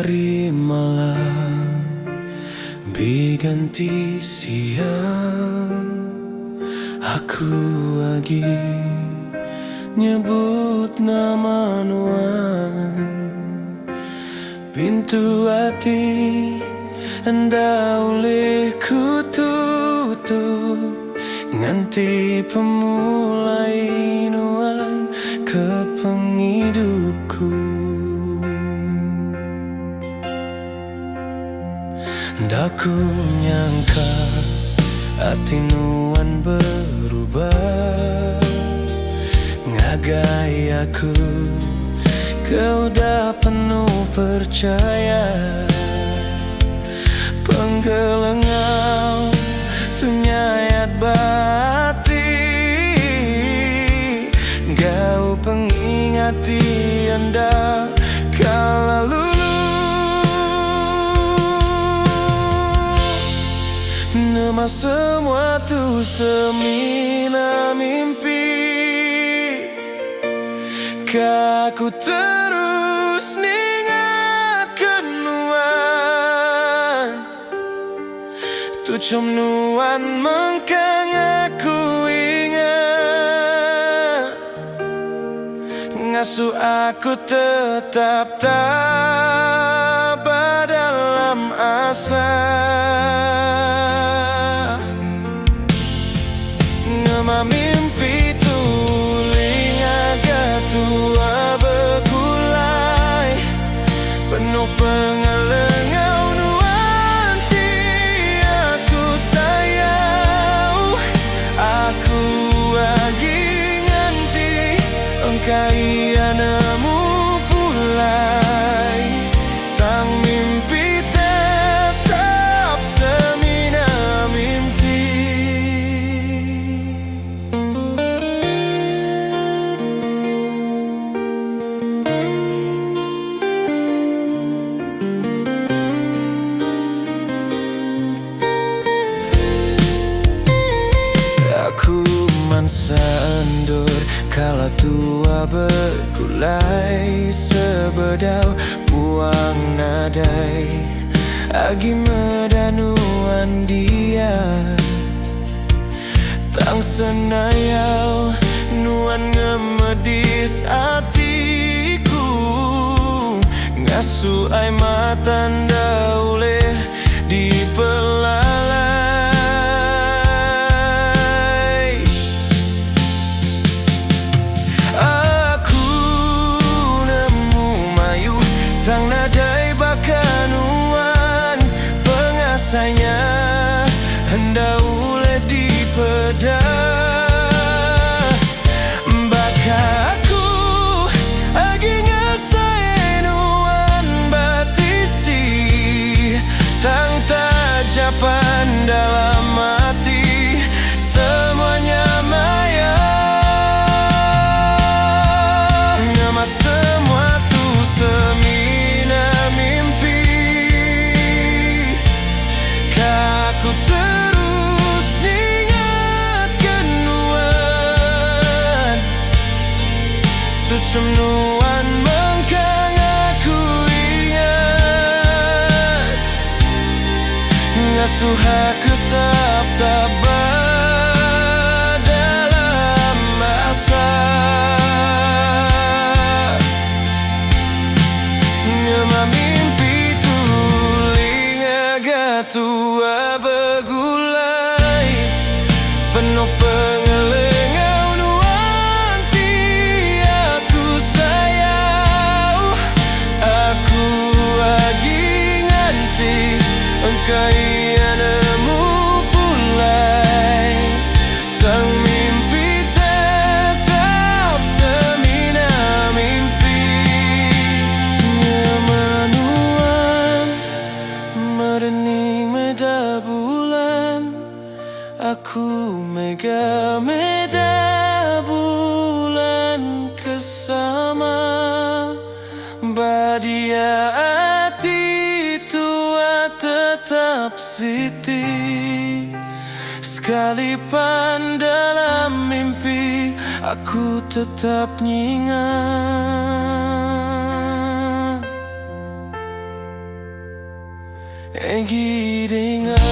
hari malam berganti siang, aku lagi nyebut nama Nuan. Pintu hati anda oleh ku tutup, nganti pemulai Nuan ke pengidupku. Ndak ku nyangka hati Nuan berubah, ngagai aku kau dah penuh percaya. Penggelengau tu nyayat bati, kau pengingati anda kala lalu. Nama semua tu semina mimpi, kaku terus ningat kenuan. Tu cum Nuan mengkang aku ingat, ngasuh aku tetap tabah dalam asa. Ngema mimpi tuling agak tua bergulai, penuh pengelengau Nuan ti aku sayang. Aku lagi nganti engkau ia nemu pulai, tang mimpi tetap semina mimpi. Aku mansa endur kala tua bergulai, sebedau puang nadai agi medanuan dia. Tang senayau Nuan ngemedis hatiku, ngasuh ai matan dauleh dipelalai. Aku nemu mayu tang nadai bakanuan, pengasanya hendak oleh dipedah. Baka aku lagi ngasai Nuan batisi, tang tajapan dalam hati semuanya maya. Ngema semua tu semina mimpi, kaku terus ingat kenuan. Tu cum Nuan mengkang aku ingat, ngasuh aku tetap tabah dalam asa. Ngema mimpi tuling agak tua bergulai, penuh pengelengau Nuan ti aku sayang. Aku lagi nganti engkau ia nemu pulai, tang mimpi tetap semina mimpi. Ngema Nuan merening meda bulan, aku mega meda bulan kesama. Badia hati tua tetap siti, sekalipun dalam mimpi aku tetap nyingat. Egi dengan